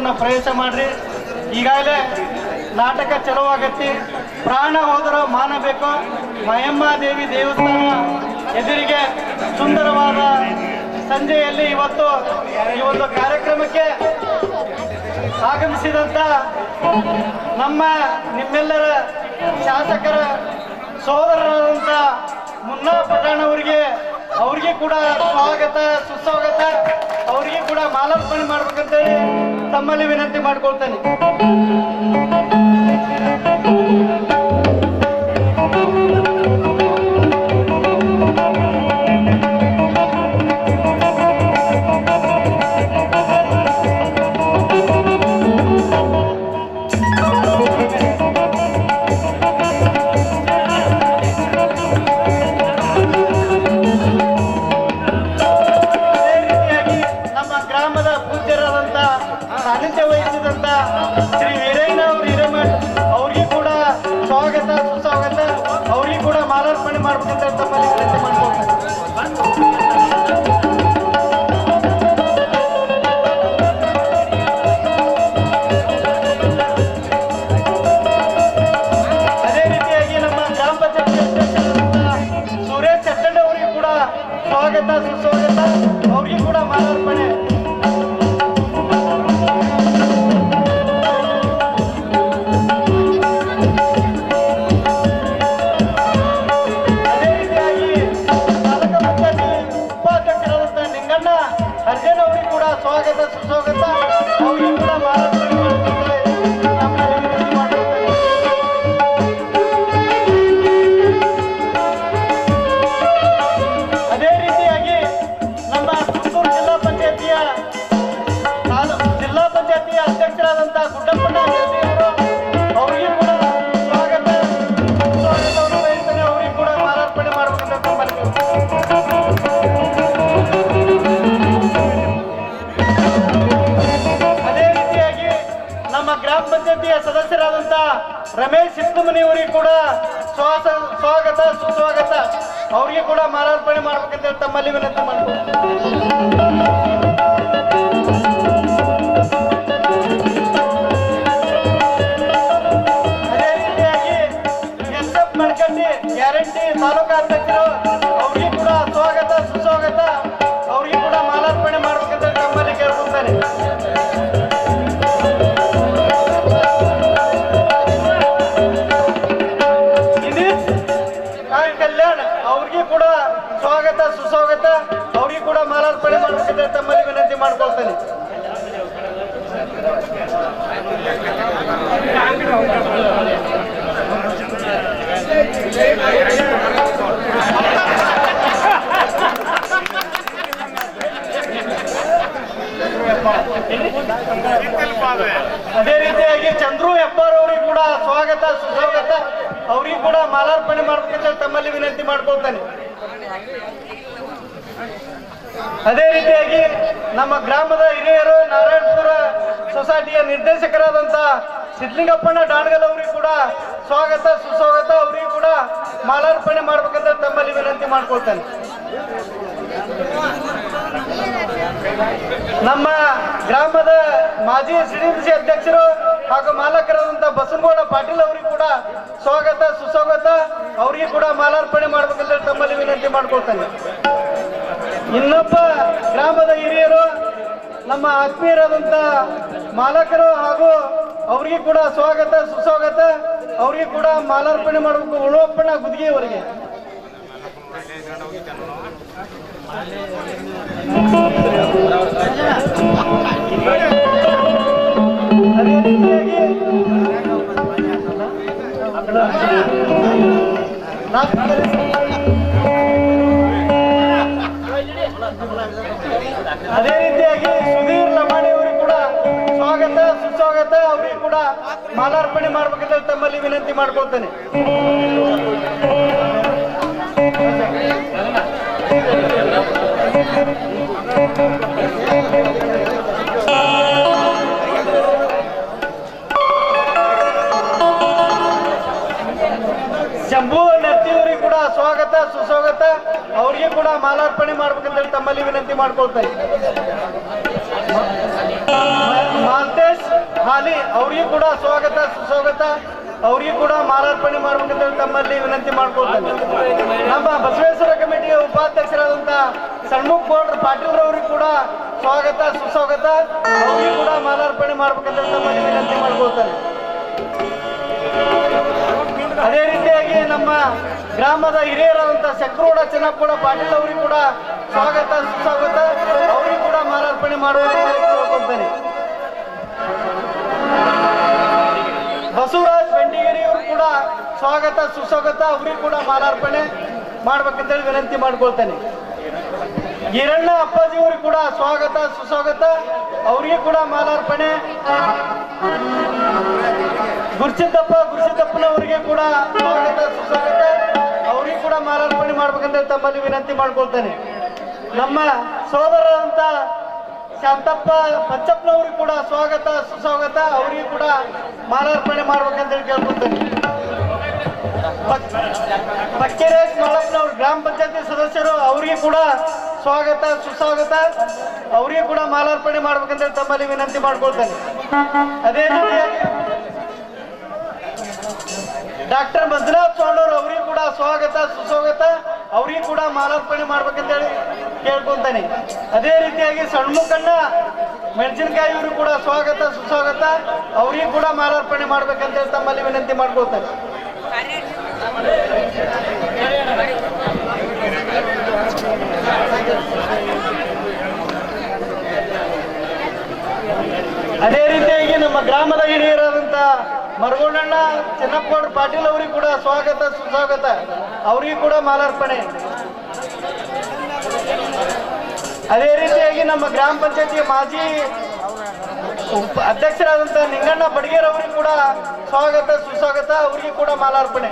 ನಾಟಕವನ್ನು ಪ್ರವೇಶ ಮಾಡ್ರಿ. ಈಗಾಗಲೇ ನಾಟಕ ಚಲುವಾಗತ್ತಿ. ಪ್ರಾಣ ಹೋದರೂ ಮಾನ ಬೇಕು. ಮಯಮ್ಮಾದೇವಿ ದೇವಸ್ಥಾನ ಎದುರಿಗೆ ಸುಂದರವಾದ ಸಂಜೆಯಲ್ಲಿ ಇವತ್ತು ಈ ಒಂದು ಕಾರ್ಯಕ್ರಮಕ್ಕೆ ಆಗಮಿಸಿದಂಥ ನಿಮ್ಮೆಲ್ಲರ ಶಾಸಕರ ಸೋದರರಾದಂಥ ಮುನ್ನಾ ಪಠಾಣ್ ಅವ್ರಿಗೆ ಕೂಡ ಸ್ವಾಗತ ಸುಸ್ವಾಗತ. ಅವರಿಗೆ ಕೂಡ ಮಾಲಾರ್ಪಣೆ ಮಾಡ್ಬೇಕಂತೇಳಿ ತಮ್ಮಲ್ಲಿ ವಿನಂತಿ ಮಾಡ್ಕೊಳ್ತೇನೆ. ಸಾನ್ನಿಧ್ಯ ವಹಿಸಿದಂತ ಶ್ರೀ ವೀರಯ್ಯನ ಹಿರೇಮಠ್ ಅವ್ರಿಗೆ ಕೂಡ ಸ್ವಾಗತ ಸುಸ್ವಾಗತ. ಅವ್ರಿಗೆ ಕೂಡ ಮಾಲಾರ್ಪಣೆ ಮಾಡ್ಬೇಕಂತ ತಮ್ಮಲ್ಲಿ ವಿನಂತಿ ಮಾಡ್ಕೊಳ್ತಾರೆ. ಅದೇ ರೀತಿಯಾಗಿ ನಮ್ಮ ಗ್ರಾಮ ಪಂಚಾಯತ್ ಅಧ್ಯಕ್ಷರಾದಂತ ಸುರೇಶ್ ಚಟ್ಟಂಡ ಅವರಿಗೆ ಕೂಡ ಸ್ವಾಗತ ಸುಸ್ವಾಗತ. ಅವ್ರಿಗೆ ಕೂಡ ಮಾಲಾರ್ಪಣೆ. ಅರ್ಜುನ್ ಅವರಿಗೆ ಕೂಡ ಸ್ವಾಗತ ಸುಸ್ವಾಗತ. ಅವರಿಗೆ ಕೂಡ ಮಾಲಾರ್ಪಣೆ ಮಾಡ್ತಾರೆ. ಅದೇ ರೀತಿಯಾಗಿ ನಮ್ಮ ಪುತ್ತೂರು ಜಿಲ್ಲಾ ಪಂಚಾಯತಿಯ ಅಧ್ಯಕ್ಷರಾದಂತಹ ಗುಡ್ಡಪ್ಪಣ್ಣ ಅವರು ಅವರಿಗೆ ಕೂಡ ಸ್ವಾಗತ ಸುಸ್ವಾಗತವನ್ನು ಬಯಸ್ತಾನೆ. ಅವರಿಗೆ ಕೂಡ ಮಾಲಾರ್ಪಣೆ ಮಾಡ್ಬೇಕಂತ ಗ್ರಾಮ ಪಂಚಾಯತಿಯ ಸದಸ್ಯರಾದಂತ ರಮೇಶ್ ಸಿದ್ದಮನಿ ಅವರಿಗೆ ಕೂಡ ಸ್ವಾಗತ ಸುಸ್ವಾಗತ. ಅವರಿಗೆ ಕೂಡ ಮಾಲಾರ್ಪಣೆ ಮಾಡ್ಬೇಕಂತ ತಮ್ಮಲ್ಲಿ ವಿನಂತಿ ಮಾಡ್ತಾರೆ. ಅದೇ ರೀತಿಯಾಗಿ SF ಮಡ್ಕಂಡಿ ಗ್ಯಾರಂಟಿ ತಾಲೂಕಾ ಅಧ್ಯಕ್ಷರು ಅವರಿಗೆ ಕೂಡ ಸ್ವಾಗತ ಸುಸ್ವಾಗತ. ಅವರಿಗೆ ಕೂಡ ಮಾಲಾರ್ಪಣೆ ಮಾಡ್ಬೇಕಂತ ತಮ್ಮಲ್ಲಿ ಕೇಳ್ಕೊತಾರೆ. ಅವ್ರಿಗೆ ಕೂಡ ಸ್ವಾಗತ ಸುಸ್ವಾಗತ. ಅವ್ರಿಗೆ ಕೂಡ ಮಾಲಾರ್ಪಣೆ ಮಾಡಬೇಕಂತ ತಮ್ಮಲ್ಲಿ ವಿನಂತಿ ಮಾಡ್ಕೊಳ್ತೇನೆ. ಅದೇ ರೀತಿಯಾಗಿ ಚಂದ್ರು ಹೆಬ್ಬಾರ್ ಅವರಿಗೆ ಕೂಡ ಸ್ವಾಗತ ಸುಸ್ವಾಗತ. ಅವರಿಗೆ ಕೂಡ ಮಾಲಾರ್ಪಣೆ ಮಾಡ್ಬೇಕಂತ ತಮ್ಮಲ್ಲಿ ವಿನಂತಿ ಮಾಡ್ಕೊಳ್ತೇನೆ. ಅದೇ ರೀತಿಯಾಗಿ ನಮ್ಮ ಗ್ರಾಮದ ಹಿರಿಯರು ನಾರಾಯಣಪುರ ಸೊಸೈಟಿಯ ನಿರ್ದೇಶಕರಾದಂತ ಸಿದ್ಲಿಂಗಪ್ಪಣ್ಣ ಡಾಣಗಲ್ ಅವರಿಗೆ ಕೂಡ ಸ್ವಾಗತ ಸುಸ್ವಾಗತ. ಅವರಿಗೆ ಕೂಡ ಮಾಲಾರ್ಪಣೆ ಮಾಡ್ಬೇಕಂತ ತಮ್ಮಲ್ಲಿ ವಿನಂತಿ ಮಾಡ್ಕೊಳ್ತೇನೆ. ನಮ್ಮ ಗ್ರಾಮದ ಮಾಜಿ ಸಿಡಿಸಿ ಅಧ್ಯಕ್ಷರು ಹಾಗೂ ಮಾಲಕರಾದಂತ ಬಸನಗೌಡ ಪಾಟೀಲ್ ಅವರಿಗೆ ಕೂಡ ಸ್ವಾಗತ ಸುಸ್ವಾಗತ. ಅವರಿಗೆ ಕೂಡ ಮಾಲಾರ್ಪಣೆ ಮಾಡ್ಬೇಕಂತ ತಮ್ಮಲ್ಲಿ ವಿನಂತಿ ಮಾಡ್ಕೊಳ್ತೇನೆ. ಇನ್ನೊಬ್ಬ ಗ್ರಾಮದ ಹಿರಿಯರು ನಮ್ಮ ಆತ್ಮೀಯರಾದಂತ ಮಾಲಕರು ಹಾಗೂ ಅವರಿಗೆ ಕೂಡ ಸ್ವಾಗತ ಸುಸ್ವಾಗತ. ಅವರಿಗೆ ಕೂಡ ಮಾಲಾರ್ಪಣೆ ಮಾಡಬೇಕು. ಉಳುವಪ್ಪಣ್ಣ ಗುದ್ಗಿ ಅವರಿಗೆ. ಅದೇ ರೀತಿಯಾಗಿ ಅದೇ ರೀತಿಯಾಗಿ ಸುಧೀರ್ ಲಮಾಣಿ ಅವರಿಗೆ ಕೂಡ ಸ್ವಾಗತ ಸುಸ್ವಾಗತ. ಅವರಿಗೆ ಕೂಡ ಮಾಲಾರ್ಪಣೆ ಮಾಡ್ಬೇಕಂತ ತಮ್ಮಲ್ಲಿ ವಿನಂತಿ ಮಾಡ್ಕೊಳ್ತೇನೆ. ಶಂಭು ನರ್ತಿಯವರಿಗೆ ಕೂಡ ಸ್ವಾಗತ ಸುಸ್ವಾಗತ. ಅವರಿಗೆ ಕೂಡ ಮಾಲಾರ್ಪಣೆ ಮಾಡ್ಬೇಕಂತ ತಮ್ಮಲ್ಲಿ ವಿನಂತಿ ಮಾಡ್ಕೊಳ್ತಾರೆ. ಮಾಲ್ತೇಶ್ ಅವ್ರಿಗೂ ಕೂಡ ಸ್ವಾಗತ ಸುಸ್ವಾಗತ. ಅವ್ರಿಗೂ ಕೂಡ ಮಾಲಾರ್ಪಣೆ ಮಾಡ್ಬೇಕಂತ ತಮ್ಮಲ್ಲಿ ವಿನಂತಿ ಮಾಡ್ಕೊಳ್ತೇನೆ. ನಮ್ಮ ಬಸವೇಶ್ವರ ಕಮಿಟಿಯ ಉಪಾಧ್ಯಕ್ಷರಾದಂಥ ಷಣ್ಮುಖ್ ಗೌಡ್ರ ಪಾಟೀಲ್ ಅವರಿಗೂ ಕೂಡ ಸ್ವಾಗತ ಸುಸ್ವಾಗತ. ಅವ್ರಿಗೂ ಕೂಡ ಮಾಲಾರ್ಪಣೆ ಮಾಡ್ಬೇಕಂತ ತಮ್ಮಲ್ಲಿ ವಿನಂತಿ ಮಾಡ್ಕೊಳ್ತೇನೆ. ಅದೇ ರೀತಿಯಾಗಿ ನಮ್ಮ ಗ್ರಾಮದ ಹಿರಿಯರಾದಂಥ ಶಂಕರಗೌಡ ಚೆನ್ನಪ್ಪಗೌಡ ಪಾಟೀಲ್ ಅವರಿಗೂ ಕೂಡ ಸ್ವಾಗತ ಸುಸ್ವಾಗತ. ಅವರಿಗೂ ಕೂಡ ಮಾಲಾರ್ಪಣೆ ಮಾಡುವಂತ ಕೇಳ್ಕೊಳ್ತೇನೆ. ಬಸವರಾಜ್ ಬೆಂಡಿಗೇರಿ ಅವರು ಕೂಡ ಸ್ವಾಗತ ಸುಸ್ವಾಗತ. ಅವರಿಗೂ ಕೂಡ ಮಾಲಾರ್ಪಣೆ ಮಾಡ್ಬೇಕಂತೇಳಿ ವಿನಂತಿ ಮಾಡ್ಕೊಳ್ತೇನೆ. ಈರಣ್ಣ ಅಪ್ಪಾಜಿ ಅವ್ರಿಗೆ ಕೂಡ ಸ್ವಾಗತ ಸುಸ್ವಾಗತ. ಅವರಿಗೂ ಕೂಡ ಮಾಲಾರ್ಪಣೆ. ಗುರುಸಿದ್ದಪ್ಪನವರಿಗೆ ಕೂಡ ಸ್ವಾಗತ ಸುಸ್ವಾಗತ. ಅವರಿಗೂ ಕೂಡ ಮಾಲಾರ್ಪಣೆ ಮಾಡ್ಬೇಕಂತೇಳಿ ತಮ್ಮಲ್ಲಿ ವಿನಂತಿ ಮಾಡ್ಕೊಳ್ತೇನೆ. ನಮ್ಮ ಸೋದರರಂತ ಶಾಂತಪ್ಪ ಪಂಚಪ್ಪನವ್ರಿಗೆ ಕೂಡ ಸ್ವಾಗತ ಸುಸ್ವಾಗತ. ಅವರಿಗೂ ಕೂಡ ಮಾಲಾರ್ಪಣೆ ಮಾಡ್ಬೇಕಂತೇಳಿ ಕೇಳ್ಕೊಳ್ತೇನೆ. ಪಕ್ಕೇರೇಶ್ ಮಲ್ಲಪ್ಪನವ್ರು ಗ್ರಾಮ ಪಂಚಾಯತಿ ಸದಸ್ಯರು, ಅವರಿಗೂ ಕೂಡ ಸ್ವಾಗತ ಸುಸ್ವಾಗತ. ಅವರಿಗೂ ಕೂಡ ಮಾಲಾರ್ಪಣೆ ಮಾಡ್ಬೇಕಂತೇಳಿ ತಮ್ಮಲ್ಲಿ ವಿನಂತಿ ಮಾಡ್ಕೊಳ್ತೇನೆ. ಅದೇ ರೀತಿಯಾಗಿ ಡಾಕ್ಟರ್ ಮಂಜುನಾಥ್ ಸ್ವಾಮಿ ಅವರಿಗೂ ಕೂಡ ಸ್ವಾಗತ ಸುಸ್ವಾಗತ. ಅವರಿಗೂ ಕೂಡ ಮಾಲಾರ್ಪಣೆ ಮಾಡ್ಬೇಕಂತೇಳಿ ಕೇಳ್ಕೊಂತಾನೆ. ಅದೇ ರೀತಿಯಾಗಿ ಷಣ್ಮುಖಣ್ಣ ಮೆಣಸಿನಕಾಯಿ ಇವರು ಕೂಡ ಸ್ವಾಗತ ಸುಸ್ವಾಗತ. ಅವರಿಗೂ ಕೂಡ ಮಾಲಾರ್ಪಣೆ ಮಾಡ್ಬೇಕಂತೇಳಿ ತಮ್ಮಲ್ಲಿ ವಿನಂತಿ ಮಾಡ್ಕೊಳ್ತಾರೆ. ಅದೇ ರೀತಿಯಾಗಿ ನಮ್ಮ ಗ್ರಾಮದ ಹಿರಿಯರಾದಂಥ ಮರಗೋಣಣ್ಣ ಚೆನ್ನಪ್ಪಗೌಡ ಪಾಟೀಲ್ ಅವರಿಗೂ ಕೂಡ ಸ್ವಾಗತ ಸುಸ್ವಾಗತ. ಅವರಿಗೂ ಕೂಡ ಮಾಲಾರ್ಪಣೆ. ಅದೇ ರೀತಿಯಾಗಿ ನಮ್ಮ ಗ್ರಾಮ ಪಂಚಾಯತಿ ಮಾಜಿ ಅಧ್ಯಕ್ಷರಾದಂಥ ನಿಂಗಣ್ಣ ಬಡಗೇರ್ ಅವರಿಗೂ ಕೂಡ ಸ್ವಾಗತ ಸುಸ್ವಾಗತ. ಅವರಿಗೂ ಕೂಡ ಮಾಲಾರ್ಪಣೆ.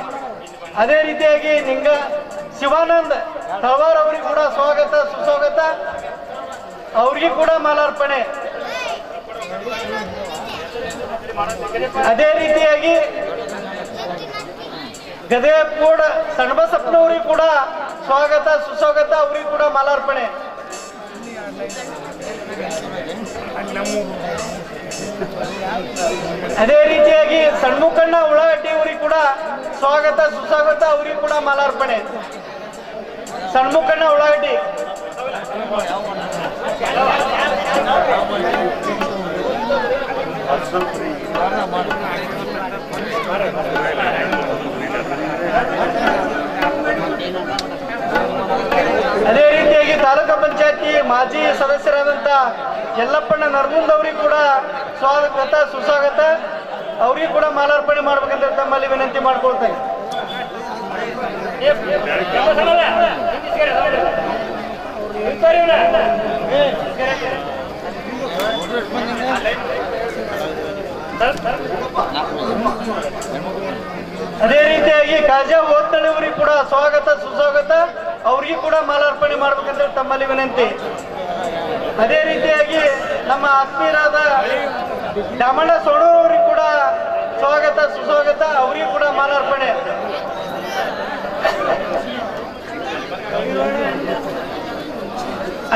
ಅದೇ ರೀತಿಯಾಗಿ ಶಿವಾನಂದ್ ತಳವಾರ್ ಅವರಿಗೂ ಕೂಡ ಸ್ವಾಗತ ಸುಸ್ವಾಗತ. ಅವರಿಗೂ ಕೂಡ ಮಾಲಾರ್ಪಣೆ. ಅದೇ ರೀತಿಯಾಗಿ ಗದೇಪೂಡ್ ಸಣ್ಣಬಸಪ್ಪನವರಿಗೂ ಕೂಡ ಸ್ವಾಗತ ಸುಸ್ವಾಗತ. ಅವರಿಗೂ ಕೂಡ ಮಾಲಾರ್ಪಣೆ. ಅದೇ ರೀತಿಯಾಗಿ ಷಣ್ಮುಖಣ್ಣ ಉಳ್ಳಾಗಡ್ಡಿ ಅವರಿಗೂ ಕೂಡ ಸ್ವಾಗತ ಸುಸ್ವಾಗತ. ಅವರಿಗೂ ಕೂಡ ಮಾಲಾರ್ಪಣೆ. ಷಣ್ಮುಖಣ್ಣ ಉಳ್ಳಾಗಡ್ಡಿ. ಅದೇ ರೀತಿಯಾಗಿ ತಾಲೂಕಾ ಪಂಚಾಯತಿ ಮಾಜಿ ಸದಸ್ಯರಾದಂಥ ಯಲ್ಲಪ್ಪಣ್ಣ ನರಗುಂದ್ ಅವರಿಗೂ ಕೂಡ ಸ್ವಾಗತ ಸುಸ್ವಾಗತ. ಅವರಿಗೂ ಕೂಡ ಮಾಲಾರ್ಪಣೆ ಮಾಡ್ಬೇಕಂತ ತಮ್ಮಲ್ಲಿ ವಿನಂತಿ ಮಾಡ್ಕೊಳ್ತೇನೆ. ಅದೇ ರೀತಿಯಾಗಿ ಕಾಜಾ ಓದ್ನಳ್ಳಿ ಅವರಿಗೂ ಕೂಡ ಸ್ವಾಗತ ಸುಸ್ವಾಗತ. ಅವರಿಗೂ ಕೂಡ ಮಾಲಾರ್ಪಣೆ ಮಾಡ್ಬೇಕಂತ ತಮ್ಮಲ್ಲಿ ವಿನಂತಿ. ಅದೇ ರೀತಿಯಾಗಿ ನಮ್ಮ ಆತ್ಮೀಯರಾದ ದಾಮಣ್ಣ ಸೋಣೂರು ಅವರಿಗೂ ಕೂಡ ಸ್ವಾಗತ ಸುಸ್ವಾಗತ. ಅವರಿಗೂ ಕೂಡ ಮಾಲಾರ್ಪಣೆ.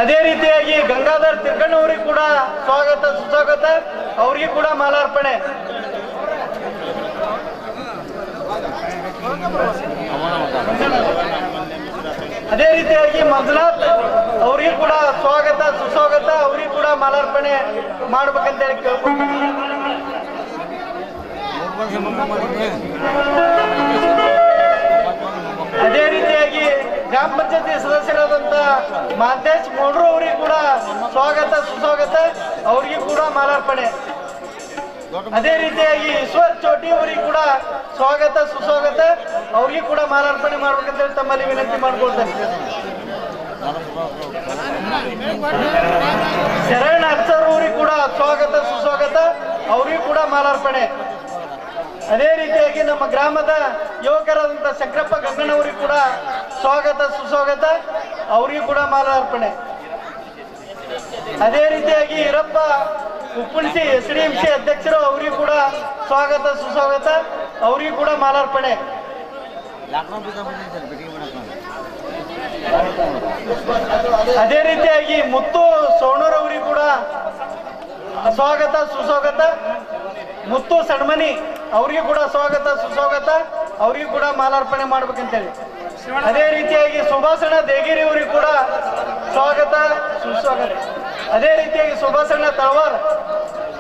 ಅದೇ ರೀತಿಯಾಗಿ ಗಂಗಾಧರ್ ತಿರ್ಕಣ್ಣವರಿಗೂ ಕೂಡ ಸ್ವಾಗತ ಸುಸ್ವಾಗತ. ಅವರಿಗೂ ಕೂಡ ಮಾಲಾರ್ಪಣೆ. ಅದೇ ರೀತಿಯಾಗಿ ಮಂಜುನಾಥ್ ಅವರಿಗೂ ಕೂಡ ಸ್ವಾಗತ ಸುಸ್ವಾಗತ. ಅವರಿಗೂ ಕೂಡ ಮಾಲಾರ್ಪಣೆ ಮಾಡ್ಬೇಕಂತ ಹೇಳಿ ಕೇಳ್ಕೊಳ್ತೀನಿ. ಅದೇ ರೀತಿಯಾಗಿ ಗ್ರಾಮ ಪಂಚಾಯತಿ ಸದಸ್ಯರಾದಂಥ ಮಾಂತೇಶ್ ಮೋಡ್ರು ಅವರಿಗೂ ಕೂಡ ಸ್ವಾಗತ ಸುಸ್ವಾಗತ. ಅವರಿಗೂ ಕೂಡ ಮಾಲಾರ್ಪಣೆ. ಅದೇ ರೀತಿಯಾಗಿ ಈಶ್ವರ್ ಚೋಟಿ ಅವರಿಗೂ ಕೂಡ ಸ್ವಾಗತ ಸುಸ್ವಾಗತ. ಅವರಿಗೂ ಕೂಡ ಮಾಲಾರ್ಪಣೆ ಮಾಡ್ಬೇಕಂತ ಹೇಳಿ ತಮ್ಮಲ್ಲಿ ವಿನಂತಿ ಮಾಡ್ಕೊಳ್ತಾರೆ. ಶರಣ ಅರ್ಚರ್ ಅವರಿಗೂ ಕೂಡ ಸ್ವಾಗತ ಸುಸ್ವಾಗತ. ಅವರಿಗೂ ಕೂಡ ಮಾಲಾರ್ಪಣೆ. ಅದೇ ರೀತಿಯಾಗಿ ನಮ್ಮ ಗ್ರಾಮದ ಯುವಕರಾದಂಥ ಶಂಕರಪ್ಪ ಗಂಗಣ್ಣವರಿಗೂ ಕೂಡ ಸ್ವಾಗತ ಸುಸ್ವಾಗತ. ಅವರಿಗೂ ಕೂಡ ಮಾಲಾರ್ಪಣೆ. ಅದೇ ರೀತಿಯಾಗಿ ಈರಪ್ಪ ಉಪ್ಪುಣಿಸಿ SDMC ಅಧ್ಯಕ್ಷರು, ಅವರಿಗೂ ಕೂಡ ಸ್ವಾಗತ ಸುಸ್ವಾಗತ. ಅವರಿಗೂ ಕೂಡ ಮಾಲಾರ್ಪಣೆ. ಅದೇ ರೀತಿಯಾಗಿ ಮುತ್ತು ಸೋಣೂರ್ ಅವರಿಗೂ ಕೂಡ ಸ್ವಾಗತ ಸುಸ್ವಾಗತ. ಮುತ್ತು ಎತ್ತುಮನಿ ಅವ್ರಿಗೂ ಕೂಡ ಸ್ವಾಗತ ಸುಸ್ವಾಗತ, ಅವ್ರಿಗೂ ಕೂಡ ಮಾಲಾರ್ಪಣೆ ಮಾಡ್ಬೇಕಂತೇಳಿ. ಅದೇ ರೀತಿಯಾಗಿ ಸುಭಾಷಣ ದೇಗಿರಿ ಅವರಿಗೂ ಕೂಡ ಸ್ವಾಗತ ಸುಸ್ವಾಗತ. ಅದೇ ರೀತಿಯಾಗಿ ಸುಭಾಷಣ ತಳವಾರ್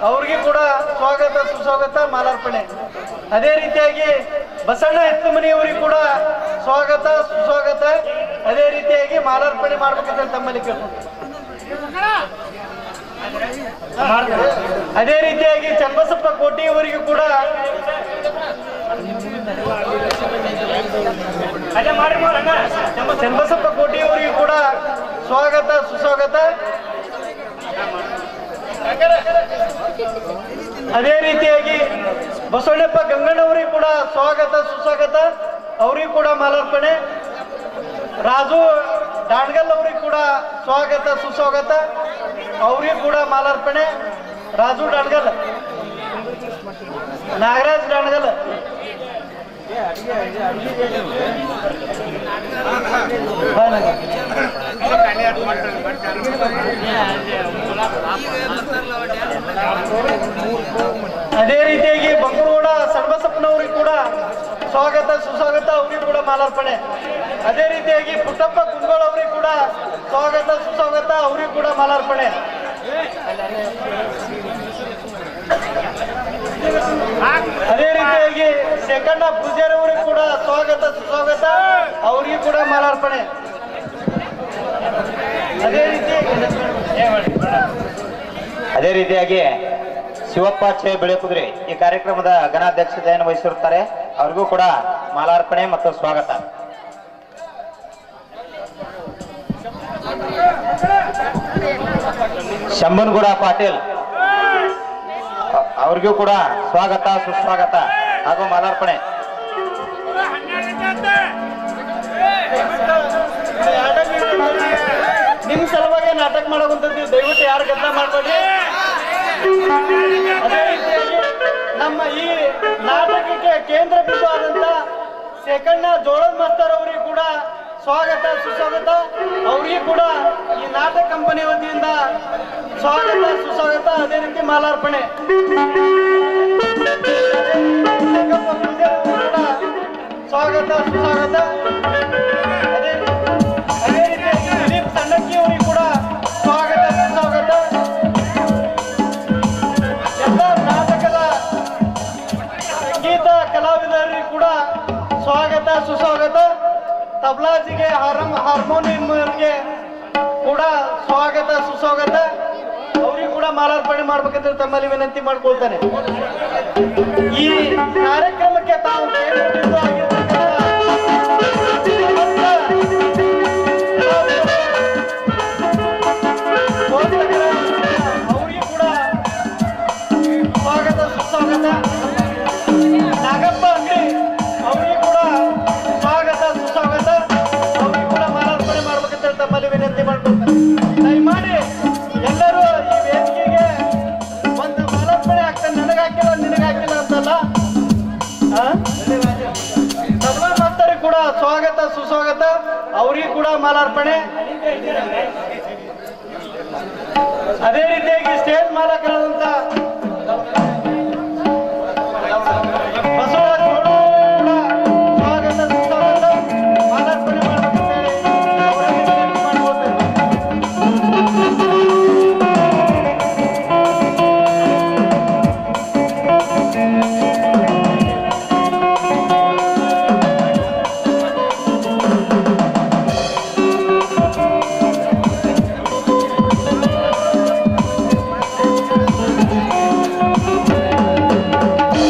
ಅವ್ರಿಗೂ ಕೂಡ ಸ್ವಾಗತ ಸುಸ್ವಾಗತ ಮಾಲಾರ್ಪಣೆ. ಅದೇ ರೀತಿಯಾಗಿ ಬಸಣ್ಣ ಎತ್ತುಮನಿ ಅವರಿಗೂ ಕೂಡ ಸ್ವಾಗತ ಸುಸ್ವಾಗತ. ಅದೇ ರೀತಿಯಾಗಿ ಮಾಲಾರ್ಪಣೆ ಮಾಡ್ಬೇಕಂತ ತಮ್ಮಲ್ಲಿ ಕೇಳ್ಕೊಂಡು, ಅದೇ ರೀತಿಯಾಗಿ ಚನ್ನಬಸಪ್ಪ ಕೋಟಿ ಅವರಿಗೂ ಕೂಡ ಚನ್ನಬಸಪ್ಪ ಕೋಟಿ ಅವರಿಗೂ ಕೂಡ ಸ್ವಾಗತ ಸುಸ್ವಾಗತ. ಅದೇ ರೀತಿಯಾಗಿ ಬಸವಣ್ಣಪ್ಪ ಗಂಗಣ್ಣವರಿಗೂ ಕೂಡ ಸ್ವಾಗತ ಸುಸ್ವಾಗತ, ಅವರಿಗೂ ಕೂಡ ಮಾಲಾರ್ಪಣೆ. ರಾಜು ಡಾಣ್ಗಲ್ ಅವರಿಗೂ ಕೂಡ ಸ್ವಾಗತ ಸುಸ್ವಾಗತ, ಅವರಿಗೂ ಕೂಡ ಮಾಲಾರ್ಪಣೆ. ರಾಜು ಡಾಣ್ಗಲ್, ನಾಗರಾಜ್ ಡಾಣ್ಗಲ್, ಅದೇ ರೀತಿಯಾಗಿ ಬಂಗೂರುಗೌಡ ಸಣ್ಣಬಸಪ್ಪನವ್ರಿಗೆ ಕೂಡ ಸ್ವಾಗತ ಸುಸ್ವಾಗತ, ಅವ್ರಿಗೂ ಕೂಡ ಮಾಲಾರ್ಪಣೆ. ಅದೇ ರೀತಿಯಾಗಿ ಪುಟ್ಟಪ್ಪ ಕುಂದಗೋಳ ಅವ್ರಿಗೆ ಕೂಡ ಸ್ವಾಗತ ಸುಸ್ವಾಗತ, ಅವ್ರಿಗೂ ಕೂಡ ಮಾಲಾರ್ಪಣೆ. ಅದೇ ರೀತಿಯಾಗಿ ಶೇಖಣ್ಣ ಪೂಜಾರಿ ಅವರಿಗೂ ಕೂಡ ಸ್ವಾಗತ ಸುಸ್ವಾಗತ, ಅವರಿಗೂ ಕೂಡ ಮಾಲಾರ್ಪಣೆ. ಅದೇ ರೀತಿಯಾಗಿ ಶಿವಪ್ಪ ಛೇ ಬೆಳೆಕುದ್ರಿ ಈ ಕಾರ್ಯಕ್ರಮದ ಘನಾಧ್ಯಕ್ಷತೆಯನ್ನು ವಹಿಸಿರುತ್ತಾರೆ, ಅವ್ರಿಗೂ ಕೂಡ ಮಾಲಾರ್ಪಣೆ ಮತ್ತು ಸ್ವಾಗತ. ಶಂಭನ್ಗೌಡ ಪಾಟೀಲ್ ಅವ್ರಿಗೂ ಕೂಡ ಸ್ವಾಗತ ಸುಸ್ವಾಗತ ಹಾಗೂ ಮಾಲಾರ್ಪಣೆ. ನಿಮ್ ಸಲುವಾಗಿ ನಾಟಕ ಮಾಡೋದಂತೀವಿ, ದಯವಿಟ್ಟು ಯಾರು ಗದ್ದ ಮಾಡಬೇಡಿ. ಅದೇ ರೀತಿಯಾಗಿ ನಮ್ಮ ಈ ನಾಟಕಕ್ಕೆ ಕೇಂದ್ರ ಬಿಂದು ಆದಂತ ಶೇಖಣ್ಣ ಜೋಳದ ಮಾಸ್ತರ್ ಅವರಿಗೂ ಕೂಡ ಸ್ವಾಗತ ಸುಸ್ವಾಗತ, ಅವರಿಗೂ ಕೂಡ ಈ ನಾಟಕ ಕಂಪನಿ ವತಿಯಿಂದ ಸ್ವಾಗತ ಸುಸ್ವಾಗತ. ಅದೇ ರೀತಿ ಮಾಲಾರ್ಪಣೆ. ಸ್ವಾಗತ ಸುಸ್ವಾಗತ. ಅದೇ ರೀತಿಯಾಗಿ ದಿಲೀಪ್ ಸಣ್ಣಕ್ಕಿ ಅವರಿಗೂ ಕೂಡ ಸ್ವಾಗತ ಸುಸ್ವಾಗತ. ಎಲ್ಲ ನಾಟಕದ ಸಂಗೀತ ಕಲಾವಿದರಿಗೂ ಕೂಡ ಸ್ವಾಗತ ಸುಸ್ವಾಗತ. ತಬಲಾಜಿಗೆ ಹಾರ್ಮೋನಿಯಂಗೆ ಕೂಡ ಸ್ವಾಗತ ಸುಸ್ವಾಗತ, ಅವರಿಗೂ ಕೂಡ ಮಾಲಾರ್ಪಣೆ ಮಾಡ್ಬೇಕಂತ ತಮ್ಮಲ್ಲಿ ವಿನಂತಿ ಮಾಡ್ಕೊಳ್ತಾನೆ. ಈ ಕಾರ್ಯಕ್ರಮಕ್ಕೆ ತಾವು ಕೇಂದ್ರ ಬಿಂದು ಆಗಿರ್ತಕ್ಕಂಥ ಅವರಿಗೂ ಕೂಡ ಸ್ವಾಗತ ಸುಸ್ವಾಗತ. ನಾಗಪ್ಪ ಅಂಗಡಿ ಅವರಿಗೂ ಕೂಡ ಸ್ವಾಗತ ಸುಸ್ವಾಗತ, ಅವರಿಗೂ ಕೂಡ ಮಾಲಾರ್ಪಣೆ ಮಾಡ್ಬೇಕಂತ ತಮ್ಮಲ್ಲಿ ವಿನಂತಿ ಮಾಡ್ಕೊಳ್ತಾರೆ. ದಯಮಾಡಿ ಎಲ್ಲರೂ ಈ ವೇದಿಕೆಗೆ ಒಂದು ಮಾಲಾರ್ಪಣೆ ಆಗ್ತದೆ. ನನಗಾಕಿಲ್ಲ ನಿನಗಾಕಿಲ್ಲ ಅಂತಲ್ಲ, ತಬಲಾ ಮಾಸ್ತರಿಗೆ ಕೂಡ ಸ್ವಾಗತ ಸುಸ್ವಾಗತ, ಅವರಿಗೂ ಕೂಡ ಮಾಲಾರ್ಪಣೆ. ಅದೇ ರೀತಿಯಾಗಿ ಸ್ಟೇಜ್ ಮಾಲಕರಾದಂತ ಬಸವರಾಜ್ ಗೌಡ ಕೂಡ ಸ್ವಾಗತ ಸುಸ್ವಾಗತ, ಮಾಲಾರ್ಪಣೆ ಮಾಡಬೇಕಂತೇಳಿ ಅವರಲ್ಲಿ ವಿನಂತಿ ಮಾಡ್ಕೊಳ್ತೇನೆ.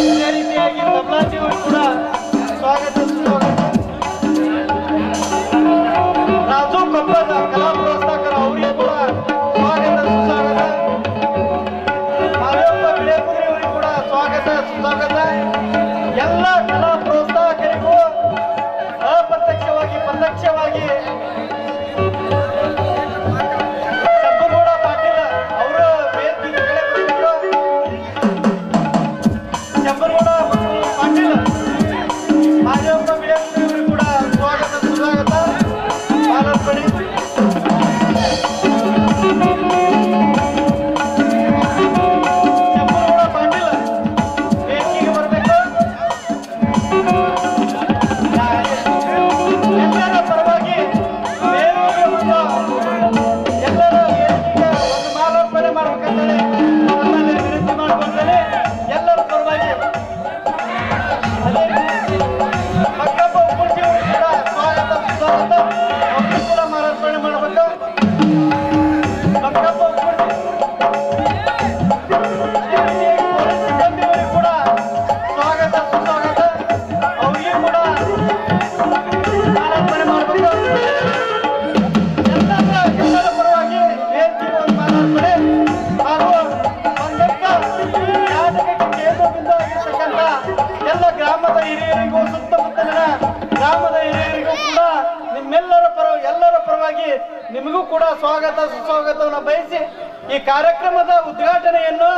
ಅದೇ ರೀತಿಯಾಗಿ ತಬಲಾಜಿ ಅವರು ಕೂಡ ಸ್ವಾಗತ ಸುಸ್ವಾಗತ. ರಾಜು ಕೊಪ್ಪದ ಕಲಾ ಪ್ರೋತ್ಸಾಹಕರು ಅವರಿಗೂ ಕೂಡ ಸ್ವಾಗತ ಸುಸ್ವಾಗತ. ಮಾದೇವಪ್ಪ ಬಿಳೇಕುದ್ರಿ ಅವರಿಗೂ ಕೂಡ ಸ್ವಾಗತ ಸುಸ್ವಾಗತ. ಎಲ್ಲ ಕಲಾ ಪ್ರೋತ್ಸಾಹಕರಿಗೂ ಅಪ್ರತ್ಯಕ್ಷವಾಗಿ ಪ್ರತ್ಯಕ್ಷವಾಗಿ ಶಂಭುಗೌಡ ಪಾಟೀಲ್ ಅವರು ವೇದಿಕೆ ಕಡೆ ಬಂದಿದ್ರು. ಶಂಭುಗೌಡ ಪಾಟೀಲ್, ಮಾದೇವಪ್ಪ ಬಿಳೇಕುದ್ರಿ ಅವರಿಗೂ ಕೂಡ ಸ್ವಾಗತ ಸುಸ್ವಾಗತ, ಮಾಲಾರ್ಪಣೆ. ಶಂಭುಗೌಡ ಪಾಟೀಲ್ ವೇದಿಕೆಗೆ ಎಲ್ಲ ಗ್ರಾಮದ ಹಿರಿಯರಿಗೂ ಸುತ್ತಮುತ್ತಲಿನ ಗ್ರಾಮದ ಹಿರಿಯರಿಗೂ ಕೂಡ ಎಲ್ಲರ ಪರವಾಗಿ ನಿಮಗೂ ಕೂಡ ಸ್ವಾಗತ ಸುಸ್ವಾಗತವನ್ನು ಬಯಸಿ ಈ ಕಾರ್ಯಕ್ರಮದ ಉದ್ಘಾಟನೆಯನ್ನು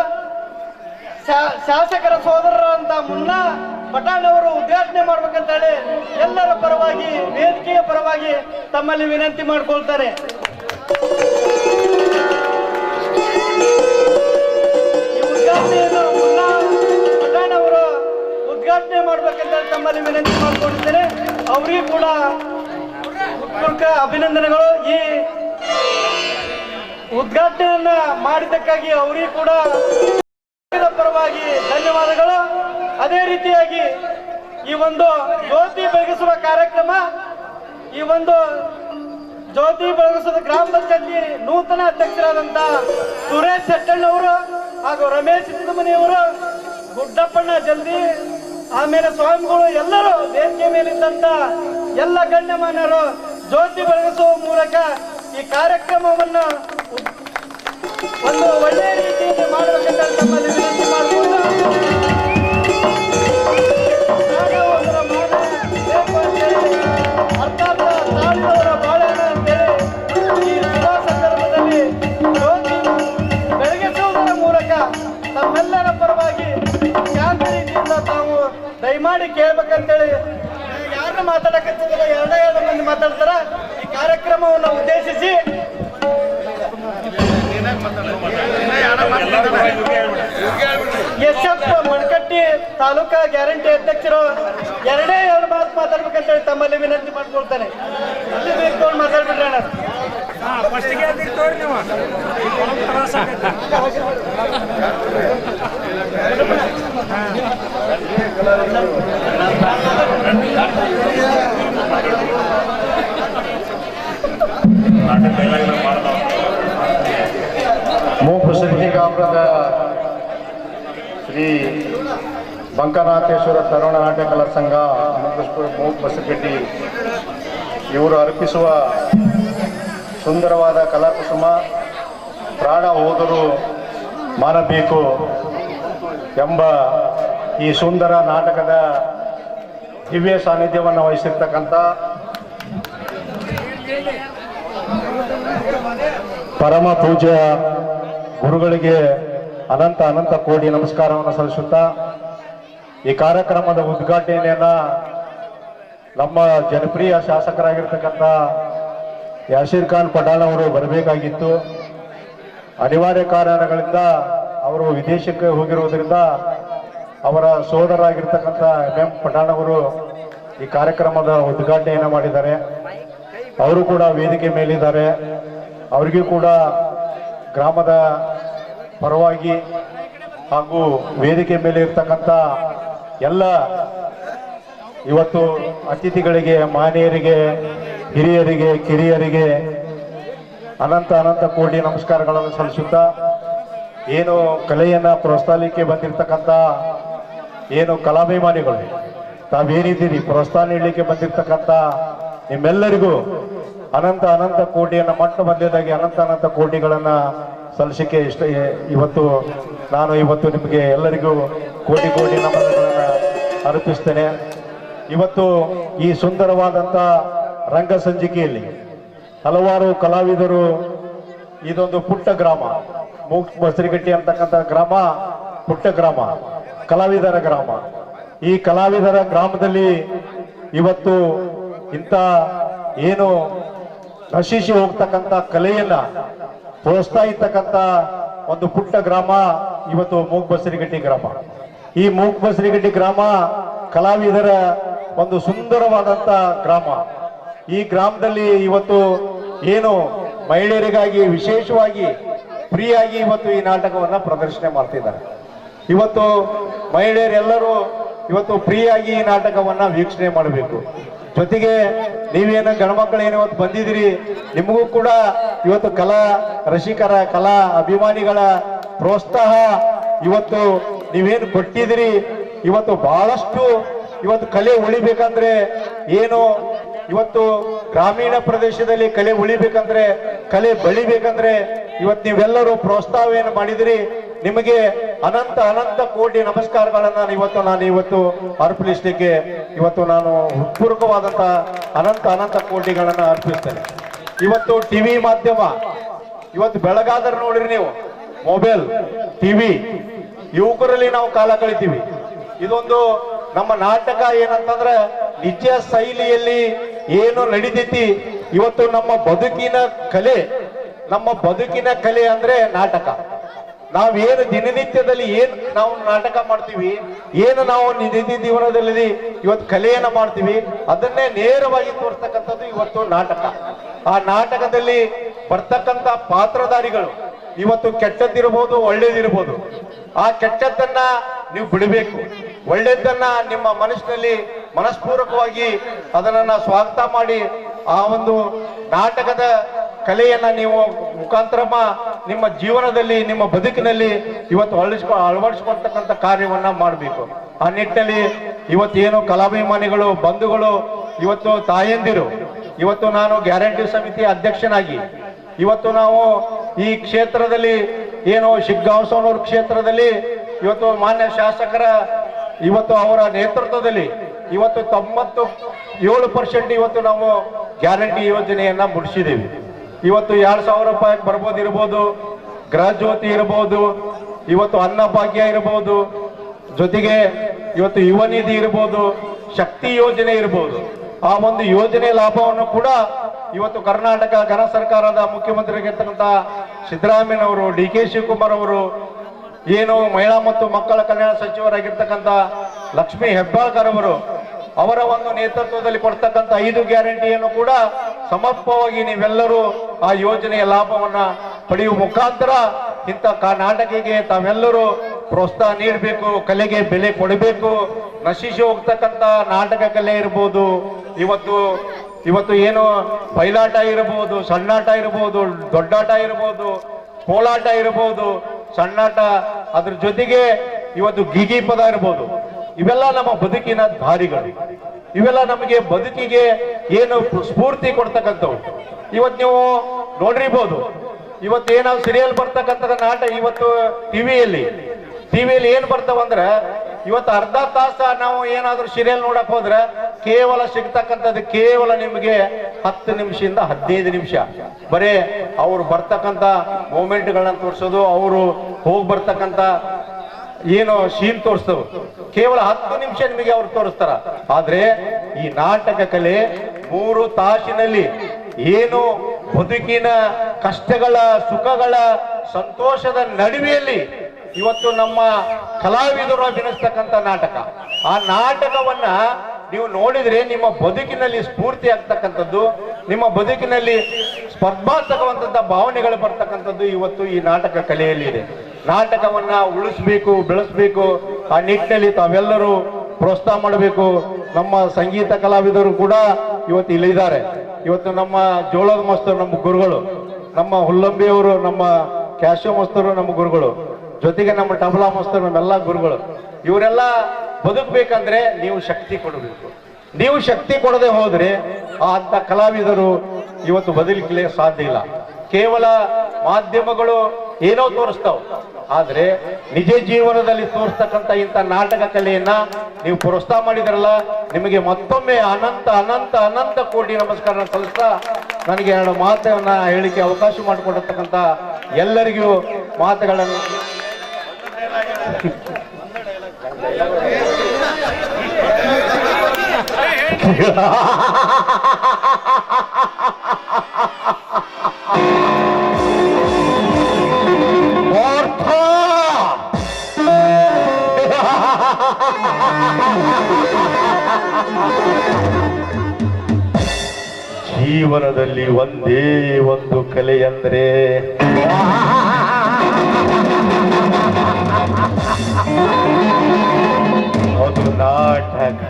ಶಾಸಕರ ಸೋದರರಂತ ಮುನ್ನ ಪಠಾಣ್ ಅವರು ಉದ್ಘಾಟನೆ ಮಾಡ್ಬೇಕಂತ ಹೇಳಿ ಎಲ್ಲರ ಪರವಾಗಿ ವೇದಿಕೆಯ ಪರವಾಗಿ ತಮ್ಮಲ್ಲಿ ವಿನಂತಿ ಮಾಡ್ಕೊಳ್ತಾರೆ. ಈ ಉದ್ಘಾಟನೆಯನ್ನು ಮುನ್ನ ಪಠಾಣ್ ಅವರು ಉದ್ಘಾಟನೆ ಮಾಡ್ಬೇಕಂತ ಹೇಳಿ ತಮ್ಮಲ್ಲಿ ವಿನಂತಿ ಮಾಡ್ಕೊಂಡಿದ್ದೇನೆ. ಅವರಿಗೂ ಕೂಡ ಉತ್ಪೂರ್ವಕ ಅಭಿನಂದನೆಗಳು. ಈ ಉದ್ಘಾಟನೆಯನ್ನ ಮಾಡಿದ್ದಕ್ಕಾಗಿ ಅವರಿಗೂ ಕೂಡ ಪರವಾಗಿ ಧನ್ಯವಾದಗಳು. ಅದೇ ರೀತಿಯಾಗಿ ಈ ಒಂದು ಜ್ಯೋತಿ ಬೆಳಗಿಸುವ ಕಾರ್ಯಕ್ರಮ, ಈ ಒಂದು ಜ್ಯೋತಿ ಬೆಳಗಿಸುವ ಗ್ರಾಮ ಪಂಚಾಯತಿ ನೂತನ ಅಧ್ಯಕ್ಷರಾದಂತ ಸುರೇಶ್ ಶೆಟ್ಟಣ್ಣವರು ಹಾಗೂ ರಮೇಶ್ ಸಿದ್ದಮನಿಯವರು, ಗುಡ್ಡಪ್ಪಣ್ಣ ಜಲ್ದಿ, ಆಮೇಲೆ ಸ್ವಾಮಿಗಳು ಎಲ್ಲರೂ ವೇದಿಕೆ ಮೇಲಿದ್ದಂತ ಎಲ್ಲ ಗಣ್ಯಮಾನ್ಯರು ಜ್ಯೋತಿ ಬೆಳಗಿಸುವ ಮೂಲಕ ಈ ಕಾರ್ಯಕ್ರಮವನ್ನು ಒಂದು ಒಳ್ಳೆಯ ರೀತಿಯಲ್ಲಿ ಮಾಡಬೇಕಂತ ತಮ್ಮಲ್ಲಿ ವಿನಂತಿ ಮಾಡಿಕೊಂಡು ಅರ್ಥಾತ್ ತಾಳಿದವರ ಬಾಳೆಹಣ್ಣು ಅಂತೇಳಿ ಈ ಶುಭ ಸಂದರ್ಭದಲ್ಲಿ ಜ್ಯೋತಿ ಬೆಳಗಿಸುವುದರ ಮೂಲಕ ತಮ್ಮೆಲ್ಲರ ಪರವಾಗಿ ಶಾಂತ ರೀತಿಯಿಂದ ತಾವು ದಯಮಾಡಿ ಕೇಳ್ಬೇಕಂತೇಳಿ ಯಾರು ಮಾತಾಡಕತ್ತಿದ್ರೆ ಎರಡು ಮಂದಿ ಮಾತಾಡ್ತಾರ. ಈ ಕಾರ್ಯಕ್ರಮವನ್ನು ಉದ್ದೇಶಿಸಿ SF ಮಣಕಟ್ಟಿ ತಾಲೂಕಾ ಗ್ಯಾರಂಟಿ ಅಧ್ಯಕ್ಷರು ಎರಡು ಮಾತು ಮಾತಾಡ್ಬೇಕಂತ ಹೇಳಿ ತಮ್ಮಲ್ಲಿ ವಿನಂತಿ ಮಾಡ್ಕೊಳ್ತಾನೆ. ಅಲ್ಲಿ ಬೇಕು ಮಾತಾಡ್ಬಿಟ್ರೆ ಮೂಪಸರ್ಗಿ ಗ್ರಾಮದ ಶ್ರೀ ಬಂಕನಾಥೇಶ್ವರ ತರುಣ ನಾಟ್ಯ ಕಲಾ ಸಂಘ ಮೂಪಸರ್ಗಟ್ಟಿ ಇವರು ಅರ್ಪಿಸುವ ಸುಂದರವಾದ ಕಲಾಕುಸುಮ ಪ್ರಾಣ ಹೋದರೂ ಮಾಡಬೇಕು ಎಂಬ ಈ ಸುಂದರ ನಾಟಕದ ದಿವ್ಯ ಸಾನ್ನಿಧ್ಯವನ್ನು ವಹಿಸಿರ್ತಕ್ಕಂಥ ಪರಮ ಪೂಜ್ಯ ಗುರುಗಳಿಗೆ ಅನಂತ ಅನಂತ ಕೋಟಿ ನಮಸ್ಕಾರವನ್ನು ಸಲ್ಲಿಸುತ್ತಾ ಈ ಕಾರ್ಯಕ್ರಮದ ಉದ್ಘಾಟನೆಯನ್ನ ನಮ್ಮ ಜನಪ್ರಿಯ ಶಾಸಕರಾಗಿರ್ತಕ್ಕಂಥ ಯಾಸೀರ್ ಖಾನ್ ಪಠಾಣ್ ಅವರು ಬರಬೇಕಾಗಿತ್ತು. ಅನಿವಾರ್ಯ ಕಾರಣಗಳಿಂದ ಅವರು ವಿದೇಶಕ್ಕೆ ಹೋಗಿರುವುದರಿಂದ ಅವರ ಸೋದರರಾಗಿರ್ತಕ್ಕಂಥ MM ಪಠಾಣ್ ಅವರು ಈ ಕಾರ್ಯಕ್ರಮದ ಉದ್ಘಾಟನೆಯನ್ನು ಮಾಡಿದ್ದಾರೆ. ಅವರು ಕೂಡ ವೇದಿಕೆ ಮೇಲಿದ್ದಾರೆ. ಅವರಿಗೂ ಕೂಡ ಗ್ರಾಮದ ಪರವಾಗಿ ಹಾಗೂ ವೇದಿಕೆ ಮೇಲೆ ಇರ್ತಕ್ಕಂಥ ಎಲ್ಲ ಇವತ್ತು ಅತಿಥಿಗಳಿಗೆ, ಮಾನ್ಯರಿಗೆ, ಹಿರಿಯರಿಗೆ, ಕಿರಿಯರಿಗೆ ಅನಂತ ಅನಂತ ಕೋಟಿ ನಮಸ್ಕಾರಗಳನ್ನು ಸಲ್ಲಿಸುತ್ತಾ, ಏನು ಕಲೆಯನ್ನು ಪ್ರೋತ್ಸಾಹಕ್ಕೆ ಬಂದಿರತಕ್ಕಂಥ ಏನು ಕಲಾಭಿಮಾನಿಗಳು ತಾವೇನಿದ್ದೀರಿ, ಪ್ರೋತ್ಸಾಹ ನೀಡಲಿಕ್ಕೆ ಬಂದಿರತಕ್ಕಂಥ ನಿಮ್ಮೆಲ್ಲರಿಗೂ ಅನಂತ ಅನಂತ ಕೋಟಿಯನ್ನು ಮಟ್ಟ ಮಧ್ಯದಾಗಿ ಅನಂತ ಅನಂತ ಕೋಟಿಗಳನ್ನು ಸಲ್ಲಿಸಕ್ಕೆ ಇವತ್ತು ನಿಮಗೆ ಎಲ್ಲರಿಗೂ ಕೋಟಿ ಕೋಟಿ ನಮನಗಳನ್ನು ಅರ್ಪಿಸ್ತೇನೆ. ಇವತ್ತು ಈ ಸುಂದರವಾದಂಥ ರಂಗ ಸಂಚಿಕೆಯಲ್ಲಿ ಹಲವಾರು ಕಲಾವಿದರು, ಇದೊಂದು ಪುಟ್ಟ ಗ್ರಾಮ, ಬಸರಿಗಟ್ಟಿ ಅಂತಕ್ಕಂಥ ಗ್ರಾಮ ಪುಟ್ಟ ಗ್ರಾಮ, ಕಲಾವಿದರ ಗ್ರಾಮ. ಈ ಕಲಾವಿದರ ಗ್ರಾಮದಲ್ಲಿ ಇವತ್ತು ಇಂಥ ಏನು ನಶಿಸಿ ಹೋಗ್ತಕ್ಕಂಥ ಕಲೆಯನ್ನ ಪ್ರೋತ್ಸಾಹಿಸ್ತಕ್ಕಂಥ ಒಂದು ಪುಟ್ಟ ಗ್ರಾಮ ಇವತ್ತು ಮೂಗ್ಬಸರಿಗಟ್ಟಿ ಗ್ರಾಮ. ಈ ಮೂಗ್ಬಸರಿಗಟ್ಟಿ ಗ್ರಾಮ ಕಲಾವಿದರ ಒಂದು ಸುಂದರವಾದಂಥ ಗ್ರಾಮ. ಈ ಗ್ರಾಮದಲ್ಲಿ ಇವತ್ತು ಏನು ಮಹಿಳೆಯರಿಗಾಗಿ ವಿಶೇಷವಾಗಿ ಫ್ರೀಯಾಗಿ ಇವತ್ತು ಈ ನಾಟಕವನ್ನ ಪ್ರದರ್ಶನ ಮಾಡ್ತಿದ್ದಾರೆ. ಇವತ್ತು ಮಹಿಳೆಯರೆಲ್ಲರೂ ಇವತ್ತು ಫ್ರೀಯಾಗಿ ಈ ನಾಟಕವನ್ನ ವೀಕ್ಷಣೆ ಮಾಡಬೇಕು. ಜೊತೆಗೆ ನೀವೇನು ಗಣಮಕ್ಕಳು ಏನು ಇವತ್ತು ಬಂದಿದ್ದೀರಿ, ನಿಮಗೂ ಕೂಡ ಇವತ್ತು ಕಲಾ ರಸಿಕರ, ಕಲಾ ಅಭಿಮಾನಿಗಳ ಪ್ರೋತ್ಸಾಹ ಇವತ್ತು ನೀವೇನು ಕೊಟ್ಟಿದ್ದೀರಿ. ಇವತ್ತು ಬಹಳಷ್ಟು ಇವತ್ತು ಕಲೆ ಉಳಿಬೇಕಂದ್ರೆ ಏನು ಇವತ್ತು ಗ್ರಾಮೀಣ ಪ್ರದೇಶದಲ್ಲಿ ಕಲೆ ಉಳಿಬೇಕಂದ್ರೆ, ಕಲೆ ಬೆಳಿಬೇಕಂದ್ರೆ ಇವತ್ತು ನೀವೆಲ್ಲರೂ ಪ್ರೋತ್ಸಾಹವನ್ನು ಮಾಡಿದಿರಿ. ನಿಮಗೆ ಅನಂತ ಅನಂತ ಕೋಟಿ ನಮಸ್ಕಾರಗಳನ್ನ ನಾನು ಇವತ್ತು ಅರ್ಪಿಸಲಿಕ್ಕೆ ಇವತ್ತು ನಾನು ಹೃತ್ಪೂರ್ವಕವಾದಂತ ಅನಂತ ಅನಂತ ಕೋಟಿಗಳನ್ನ ಅರ್ಪಿಸ್ತೇನೆ. ಇವತ್ತು ಟಿವಿ ಮಾಧ್ಯಮ ಇವತ್ತು ಬೆಳಗಾದ್ರೆ ನೋಡ್ರಿ ನೀವು ಮೊಬೈಲ್ ಟಿವಿ ಯುವಕರಲ್ಲಿ ನಾವು ಕಾಲ ಕಳಿತೀವಿ. ಇದೊಂದು ನಮ್ಮ ನಾಟಕ ಏನಂತಂದ್ರೆ ನಿಜ ಶೈಲಿಯಲ್ಲಿ ಏನು ನಡೀತೈತಿ ಇವತ್ತು ನಮ್ಮ ಬದುಕಿನ ಕಲೆ ಅಂದ್ರೆ ನಾಟಕ. ನಾವೇನು ದಿನನಿತ್ಯದಲ್ಲಿ ಏನು ನಾವು ನಾಟಕ ಮಾಡ್ತೀವಿ, ಏನು ನಾವು ನಿತ್ಯ ಜೀವನದಲ್ಲಿ ಇವತ್ತು ಕಲೆಯನ್ನ ಮಾಡ್ತೀವಿ, ಅದನ್ನೇ ನೇರವಾಗಿ ತೋರಿಸ್ತಕ್ಕಂಥದ್ದು ಇವತ್ತು ನಾಟಕ. ಆ ನಾಟಕದಲ್ಲಿ ಬರ್ತಕ್ಕಂಥ ಪಾತ್ರಧಾರಿಗಳು ಇವತ್ತು ಕೆಟ್ಟದ್ದಿರ್ಬೋದು ಒಳ್ಳೇದಿರ್ಬೋದು. ಆ ಕೆಟ್ಟದ್ದನ್ನ ನೀವು ಬಿಡಬೇಕು, ಒಳ್ಳೇದನ್ನ ನಿಮ್ಮ ಮನಸ್ಸಿನಲ್ಲಿ ಮನಸ್ಪೂರ್ವಕವಾಗಿ ಅದನ್ನ ಸ್ವಾಗತ ಮಾಡಿ ಆ ಒಂದು ನಾಟಕದ ಕಲೆಯನ್ನ ನೀವು ಮುಖಾಂತರ ನಿಮ್ಮ ಜೀವನದಲ್ಲಿ ನಿಮ್ಮ ಬದುಕಿನಲ್ಲಿ ಇವತ್ತು ಅಳವಡಿಸ್ಕೊಳ್ತಕ್ಕಂಥ ಕಾರ್ಯವನ್ನ ಮಾಡಬೇಕು. ಆ ನಿಟ್ಟಿನಲ್ಲಿ ಇವತ್ತೇನು ಕಲಾಭಿಮಾನಿಗಳು ಬಂಧುಗಳು ಇವತ್ತು ತಾಯಂದಿರು ಇವತ್ತು ನಾನು ಗ್ಯಾರಂಟಿ ಸಮಿತಿ ಅಧ್ಯಕ್ಷನಾಗಿ ಇವತ್ತು ನಾವು ಈ ಕ್ಷೇತ್ರದಲ್ಲಿ ಏನು ಶಿಗ್ಗಾಂವಸವನೂರ ಕ್ಷೇತ್ರದಲ್ಲಿ ಇವತ್ತು ಮಾನ್ಯ ಶಾಸಕರ ಇವತ್ತು ಅವರ ನೇತೃತ್ವದಲ್ಲಿ ಇವತ್ತು 97% ಇವತ್ತು ನಾವು ಗ್ಯಾರಂಟಿ ಯೋಜನೆಯನ್ನ ಮುಗಿಸಿದ್ದೀವಿ. ಇವತ್ತು 2,000 ರೂಪಾಯಿ ಬರ್ಬೋದಿರ್ಬೋದು, ಗೃಹ ಜ್ಯೋತಿ ಇರ್ಬೋದು, ಇವತ್ತು ಅನ್ನಭಾಗ್ಯ ಇರ್ಬೋದು, ಜೊತೆಗೆ ಇವತ್ತು ಯುವ ನಿಧಿ ಇರ್ಬೋದು, ಶಕ್ತಿ ಯೋಜನೆ ಇರ್ಬೋದು. ಆ ಒಂದು ಯೋಜನೆ ಲಾಭವನ್ನು ಕೂಡ ಇವತ್ತು ಕರ್ನಾಟಕ ಘನ ಸರ್ಕಾರದ ಮುಖ್ಯಮಂತ್ರಿಯಾಗಿರ್ತಕ್ಕಂಥ ಸಿದ್ದರಾಮಯ್ಯನವರು, DK ಶಿವಕುಮಾರ್ ಅವರು, ಏನು ಮಹಿಳಾ ಮತ್ತು ಮಕ್ಕಳ ಕಲ್ಯಾಣ ಸಚಿವರಾಗಿರ್ತಕ್ಕಂಥ ಲಕ್ಷ್ಮೀ ಹೆಬ್ಬಾಳ್ಕರ್ ಅವರು ಅವರ ಒಂದು ನೇತೃತ್ವದಲ್ಲಿ ಕೊಡ್ತಕ್ಕಂಥ 5 ಗ್ಯಾರಂಟಿಯನ್ನು ಕೂಡ ಸಮರ್ಪಕವಾಗಿ ನೀವೆಲ್ಲರೂ ಆ ಯೋಜನೆಯ ಲಾಭವನ್ನ ಪಡೆಯುವ ಮುಖಾಂತರ ಇಂಥ ನಾಟಕಿಗೆ ತಾವೆಲ್ಲರೂ ಪ್ರೋತ್ಸಾಹ ನೀಡಬೇಕು, ಕಲೆಗೆ ಬೆಲೆ ಕೊಡಬೇಕು. ನಶಿಸಿ ಹೋಗ್ತಕ್ಕಂಥ ನಾಟಕ ಕಲೆ ಇರ್ಬೋದು, ಇವತ್ತು ಏನು ಬಯಲಾಟ ಇರಬಹುದು, ಸಣ್ಣಾಟ ಇರಬಹುದು, ದೊಡ್ಡಾಟ ಇರಬಹುದು, ಕೋಲಾಟ ಇರಬಹುದು, ಸಣ್ಣಾಟ, ಅದ್ರ ಜೊತೆಗೆ ಇವತ್ತು ಗೀಗಿ ಪದ ಇರಬಹುದು. ಇವೆಲ್ಲ ನಮ್ಮ ಬದುಕಿನ ದಾರಿಗಳು. ಇವೆಲ್ಲ ನಮಗೆ ಬದುಕಿಗೆ ಏನು ಸ್ಫೂರ್ತಿ ಕೊಡ್ತಕ್ಕಂಥವು. ಇವತ್ತು ನೀವು ನೋಡಿರ್ಬೋದು, ಇವತ್ತು ಏನಾದ್ರು ಸೀರಿಯಲ್ ಬರ್ತಕ್ಕಂಥ ನಾಟಕ ಇವತ್ತು ಟಿವಿಯಲ್ಲಿ ಏನ್ ಬರ್ತಾವಂದ್ರೆ ಇವತ್ತು ಅರ್ಧ ತಾಸ ನಾವು ಏನಾದ್ರೂ ಸೀರಿಯಲ್ ನೋಡಕ್ ಹೋದ್ರೆ ಕೇವಲ ಸಿಗ್ತಕ್ಕಂಥದ್ದು ಕೇವಲ ನಿಮಗೆ 10 ನಿಮಿಷದಿಂದ 15 ನಿಮಿಷ. ಬರೇ ಅವ್ರು ಬರ್ತಕ್ಕಂಥ ಮೂಮೆಂಟ್ಗಳನ್ನ ತೋರಿಸೋದು, ಅವರು ಹೋಗಿ ಬರ್ತಕ್ಕಂಥ ಏನು ಶೀನ್ ತೋರಿಸ್ತವು ಕೇವಲ 10 ನಿಮಿಷ ನಿಮಗೆ ಅವ್ರು ತೋರಿಸ್ತಾರ. ಆದ್ರೆ ಈ ನಾಟಕ ಕಲೆ 3 ತಾಸಿನಲ್ಲಿ ಏನು ಬದುಕಿನ ಕಷ್ಟಗಳ, ಸುಖಗಳ, ಸಂತೋಷದ ನಡುವೆಯಲ್ಲಿ ಇವತ್ತು ನಮ್ಮ ಕಲಾವಿದರು ಅಭಿನಯಿಸ್ತಕ್ಕಂಥ ನಾಟಕ. ಆ ನಾಟಕವನ್ನ ನೀವು ನೋಡಿದ್ರೆ ನಿಮ್ಮ ಬದುಕಿನಲ್ಲಿ ಸ್ಫೂರ್ತಿ ಆಗ್ತಕ್ಕಂಥದ್ದು, ನಿಮ್ಮ ಬದುಕಿನಲ್ಲಿ ಸ್ಪರ್ಧಾತ್ಮಕವಂತ ಭಾವನೆಗಳು ಬರ್ತಕ್ಕಂಥದ್ದು ಇವತ್ತು ಈ ನಾಟಕ ಕಲೆಯಲ್ಲಿ ಇದೆ. ನಾಟಕವನ್ನ ಉಳಿಸ್ಬೇಕು, ಬೆಳೆಸ್ಬೇಕು. ಆ ನಿಟ್ಟಿನಲ್ಲಿ ತಾವೆಲ್ಲರೂ ಪ್ರೋತ್ಸಾಹ ಮಾಡಬೇಕು. ನಮ್ಮ ಸಂಗೀತ ಕಲಾವಿದರು ಕೂಡ ಇವತ್ತು ಇಲ್ಲಿದ್ದಾರೆ. ಇವತ್ತು ನಮ್ಮ ಜೋಳದ ಮಸ್ತರು ನಮ್ಮ ಗುರುಗಳು, ನಮ್ಮ ಹುಲ್ಲಂಬಿಯವರು, ನಮ್ಮ ಕ್ಯಾಶೋ ಮಸ್ತರು ನಮ್ಮ ಗುರುಗಳು, ಜೊತೆಗೆ ನಮ್ಮ ತಬಲಾ ಮಸ್ತರು ನಮ್ಮೆಲ್ಲ ಗುರುಗಳು. ಇವರೆಲ್ಲ ಬದುಕಬೇಕಂದ್ರೆ ನೀವು ಶಕ್ತಿ ಕೊಡಬೇಕು. ನೀವು ಶಕ್ತಿ ಕೊಡದೆ ಹೋದ್ರೆ ಅಂತ ಕಲಾವಿದರು ಇವತ್ತು ಬದುಕಲಿಕ್ಕೆ ಸಾಧ್ಯ ಇಲ್ಲ. ಕೇವಲ ಮಾಧ್ಯಮಗಳು ಏನೋ ತೋರಿಸ್ತಾವ, ಆದ್ರೆ ನಿಜ ಜೀವನದಲ್ಲಿ ತೋರಿಸ್ತಕ್ಕಂಥ ಇಂಥ ನಾಟಕ ಕಲೆಯನ್ನ ನೀವು ಪ್ರೋತ್ಸಾಹ ಮಾಡಿದ್ರಲ್ಲ, ನಿಮಗೆ ಮತ್ತೊಮ್ಮೆ ಅನಂತ ಅನಂತ ಅನಂತ ಕೋಟಿ ನಮಸ್ಕಾರ ಸಲ್ಲಿಸ್ತಾ ನನಗೆ 2 ಮಾತನ್ನ ಹೇಳಿಕೆ ಅವಕಾಶ ಮಾಡಿಕೊಡತಕ್ಕಂಥ ಎಲ್ಲರಿಗೂ ಮಾತುಗಳನ್ನು ಜೀವನದಲ್ಲಿ ಒಂದೇ ಒಂದು ಕಲೆ ಅಂದ್ರೆ ಅದು ನಾಟಕ.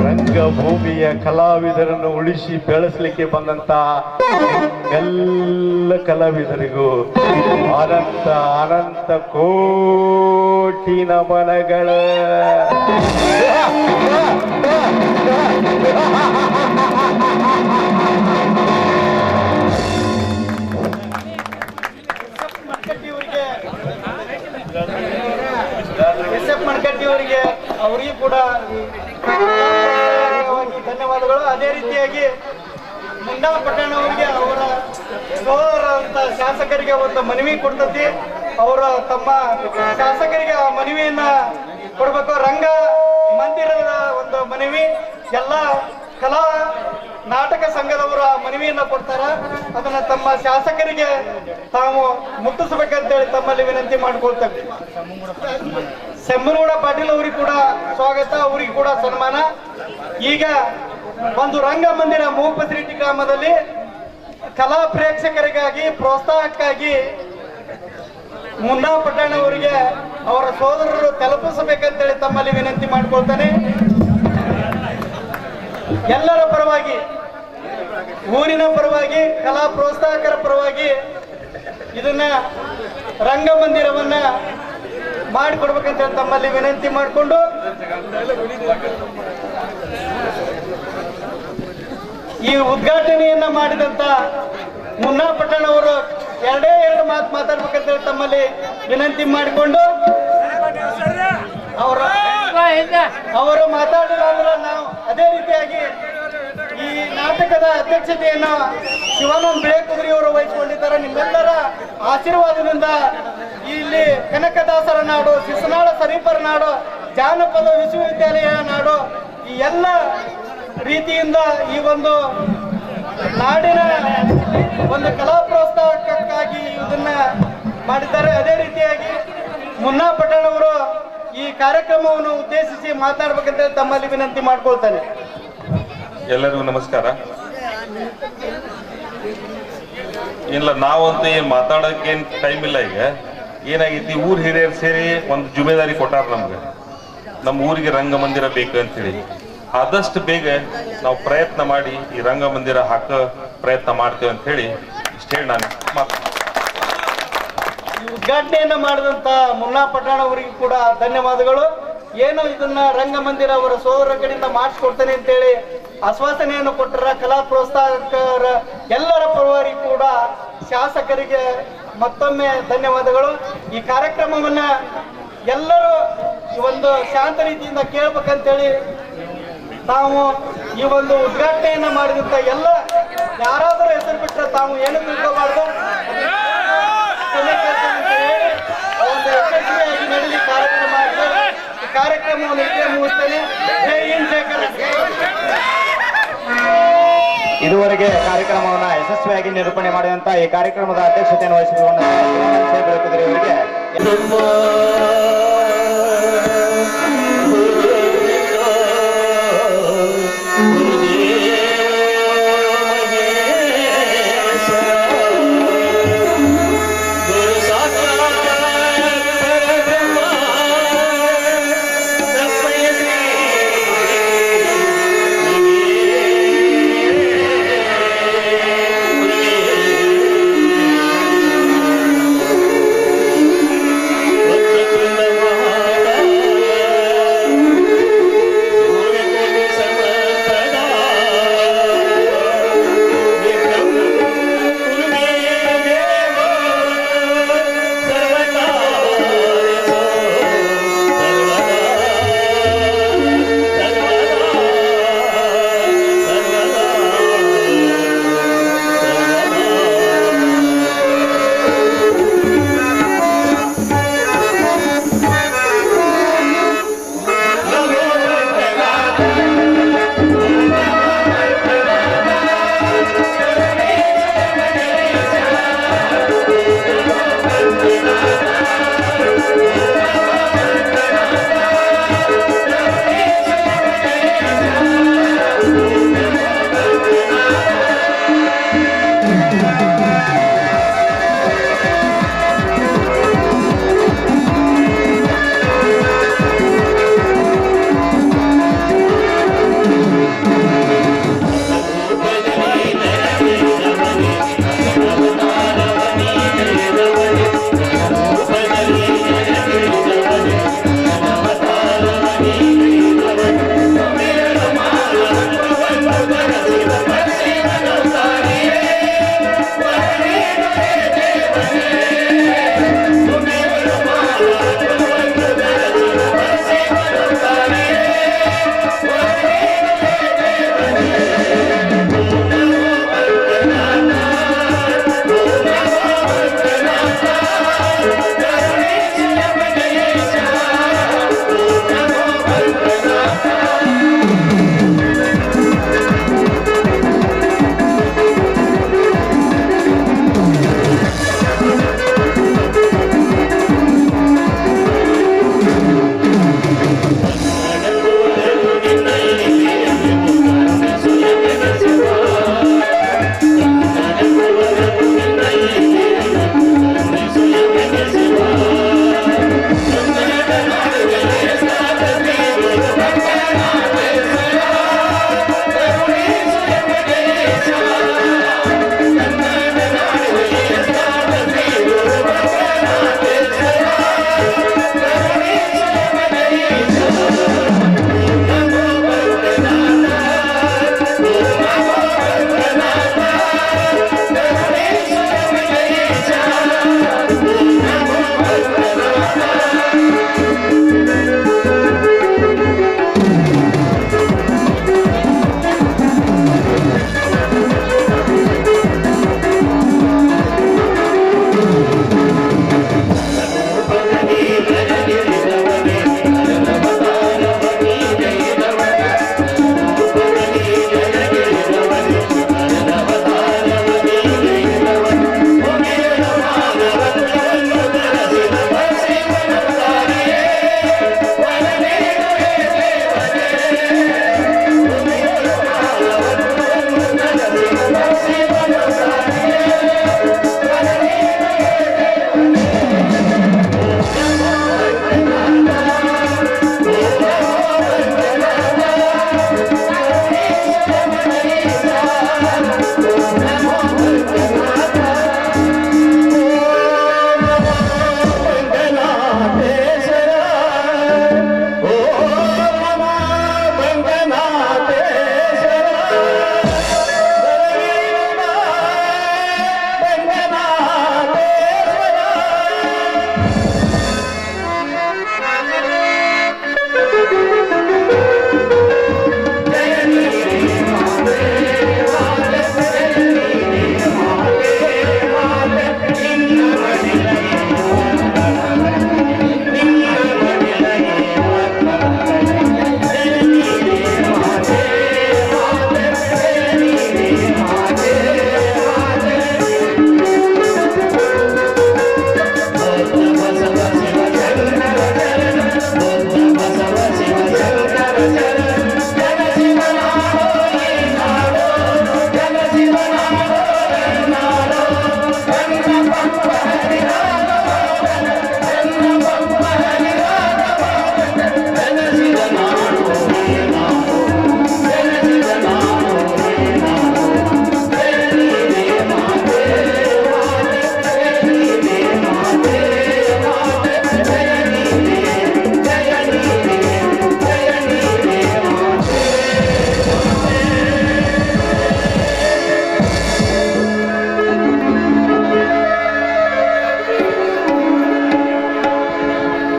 ರಂಗಭೂಮಿಯ ಕಲಾವಿದರನ್ನು ಉಳಿಸಿ ಬೆಳೆಸಲಿಕ್ಕೆ ಬಂದಂತ ಎಲ್ಲ ಕಲಾವಿದರಿಗೂ ಅನಂತ ಅನಂತ ಕೋಟಿ ನಮನಗಳ. ಸೋದರಂತ ಶಾಸಕರಿಗೆ ಒಂದು ಮನವಿ ಕೊಡ್ತತಿ. ಅವರು ತಮ್ಮ ಶಾಸಕರಿಗೆ ಆ ಮನವಿಯನ್ನ ಕೊಡ್ಬೇಕು. ರಂಗ ಮಂದಿರದ ಒಂದು ಮನವಿ ಎಲ್ಲ ಕಲಾ ನಾಟಕ ಸಂಘದವರು ಆ ಮನವಿಯನ್ನ ಕೊಡ್ತಾರ. ಅದನ್ನ ತಮ್ಮ ಶಾಸಕರಿಗೆ ತಾವು ಮುಟ್ಟಿಸ್ಬೇಕಂತೇಳಿ ತಮ್ಮಲ್ಲಿ ವಿನಂತಿ ಮಾಡ್ಕೊಳ್ತೇವೆ. ಸೆಮ್ಮನಗೌಡ ಪಾಟೀಲ್ ಅವರಿಗೆ ಕೂಡ ಸ್ವಾಗತ, ಅವರಿಗೆ ಕೂಡ ಸನ್ಮಾನ. ಈಗ ಒಂದು ರಂಗಮಂದಿರ ಮೂಪಸಿರಿಟಿ ಗ್ರಾಮದಲ್ಲಿ ಕಲಾ ಪ್ರೇಕ್ಷಕರಿಗಾಗಿ ಪ್ರೋತ್ಸಾಹಕ್ಕಾಗಿ ಮುನ್ನಾ ಪಟ್ಟಣ ಅವರಿಗೆ ಅವರ ಸೋದರರು ತಲುಪಿಸಬೇಕಂತೇಳಿ ತಮ್ಮಲ್ಲಿ ವಿನಂತಿ ಮಾಡ್ಕೊಳ್ತಾನೆ. ಎಲ್ಲರ ಪರವಾಗಿ, ಊರಿನ ಪರವಾಗಿ, ಕಲಾ ಪ್ರೋತ್ಸಾಹಕರ ಪರವಾಗಿ ಇದನ್ನ ರಂಗಮಂದಿರವನ್ನ ಮಾಡಿಕೊಡ್ಬೇಕಂತೇಳಿ ತಮ್ಮಲ್ಲಿ ವಿನಂತಿ ಮಾಡಿಕೊಂಡು ಈ ಉದ್ಘಾಟನೆಯನ್ನ ಮಾಡಿದಂತ ಮುನ್ನಾ ಪಟ್ಟಣ ಅವರು ಎರಡೇ ಎರಡು ಮಾತು ಮಾತಾಡ್ಬೇಕಂತೇಳಿ ತಮ್ಮಲ್ಲಿ ವಿನಂತಿ ಮಾಡಿಕೊಂಡು ಅವರು ಮಾತಾಡಿಲ್ಲ ಅಂದ್ರೆ ನಾವು ಅದೇ ರೀತಿಯಾಗಿ ಈ ನಾಟಕದ ಅಧ್ಯಕ್ಷತೆಯನ್ನ ಶಿವಾನಂದ ಬಿಳೇಕುದುರಿ ಅವರು ವಹಿಸಿಕೊಂಡಿದ್ದಾರೆ. ನಿಮ್ಮೆಲ್ಲರ ಆಶೀರ್ವಾದದಿಂದ ಇಲ್ಲಿ ಕನಕದಾಸರ ನಾಡು, ಶಿಶುನಾಳ ಸರೀಫರ ನಾಡು, ಜಾನಪದ ವಿಶ್ವವಿದ್ಯಾಲಯ ನಾಡು, ಈ ಎಲ್ಲ ರೀತಿಯಿಂದ ಈ ಒಂದು ನಾಡಿನ ಒಂದು ಕಲಾ ಪ್ರೋತ್ಸಾಹಕ್ಕಾಗಿ ಇದನ್ನ ಮಾಡಿದ್ದಾರೆ. ಅದೇ ರೀತಿಯಾಗಿ ಮುನ್ನಾ ಪಟ್ಟಣ ಅವರು ಈ ಕಾರ್ಯಕ್ರಮವನ್ನು ಉದ್ದೇಶಿಸಿ ಮಾತನಾಡ್ಬೇಕಂತ ತಮ್ಮಲ್ಲಿ ವಿನಂತಿ ಮಾಡ್ಕೊಳ್ತಾನೆ. ಎಲ್ಲರಿಗೂ ನಮಸ್ಕಾರ. ಇಲ್ಲ, ನಾವಂತೂ ಏನ್ ಮಾತಾಡೋಕೆ ಏನ್ ಟೈಮ್ ಇಲ್ಲ. ಈಗ ಏನಾಗೈತಿ, ಊರ್ ಹಿರಿಯರು ಸೇರಿ ಒಂದು ಜುಮೇದಾರಿ ಕೊಟ್ಟಾರ ನಮ್ಗೆ, ನಮ್ಮ ಊರಿಗೆ ರಂಗಮಂದಿರ ಬೇಕು ಅಂತೇಳಿ. ಆದಷ್ಟು ಬೇಗ ನಾವು ಪ್ರಯತ್ನ ಮಾಡಿ ಈ ರಂಗಮಂದಿರ ಹಾಕೋ ಪ್ರಯತ್ನ ಮಾಡ್ತೇವೆ ಅಂತ ಹೇಳಿ ಇಷ್ಟ ಹೇಳಿ ನಾನು ಈ ಉದ್ಘಾಟನೆಯನ್ನ ಮಾಡಿದಂತ ಮುನ್ನಾ ಪಟ್ಟಣ ಅವರಿಗೆ ಕೂಡ ಧನ್ಯವಾದಗಳು. ಏನು ಇದನ್ನ ರಂಗಮಂದಿರ ಅವರ ಸೋದರ ಕಡೆಯಿಂದ ಮಾಡಿಸ್ಕೊಡ್ತೇನೆ ಅಂತೇಳಿ ಆಶ್ವಾಸನೆಯನ್ನು ಕೊಟ್ಟರ ಕಲಾ ಪ್ರೋತ್ಸಾಹಕರ ಎಲ್ಲರ ಪರವಾಗಿ ಕೂಡ ಶಾಸಕರಿಗೆ ಮತ್ತೊಮ್ಮೆ ಧನ್ಯವಾದಗಳು. ಈ ಕಾರ್ಯಕ್ರಮವನ್ನ ಎಲ್ಲರೂ ಒಂದು ಶಾಂತ ರೀತಿಯಿಂದ ಕೇಳ್ಬೇಕಂತೇಳಿ ತಾವು ಈ ಒಂದು ಉದ್ಘಾಟನೆಯನ್ನ ಮಾಡಿದಂತ ಎಲ್ಲ ಯಾರಾದರೂ ಹೆಸರು ಬಿಟ್ಟರೆ ತಾವು ಏನು ತಿಳ್ಕೋಬಾರ್ದು. ಒಂದು ಯಶಸ್ವಿಯಾಗಿ ನಡೆದಿ ಕಾರ್ಯಕ್ರಮ ಆಗ್ತದೆ. ಈ ಕಾರ್ಯಕ್ರಮವನ್ನು ಇಲ್ಲೇ ಮುಗಿಸ್ತೇನೆ. ಜೈ ಹಿಂದ್, ಜೈ ಕರ್ನಾಟಕ. ಇದುವರೆಗೆ ಕಾರ್ಯಕ್ರಮವನ್ನ ಯಶಸ್ವಿಯಾಗಿ ನಿರೂಪಣೆ ಮಾಡಿದಂತ ಈ ಕಾರ್ಯಕ್ರಮದ ಅಧ್ಯಕ್ಷತೆಯನ್ನು ವಹಿಸಿಕೊಂಡ ಶಿವಾನಂದ ಬಿಳೇಕುದುರಿ ಅವರಿಗೆ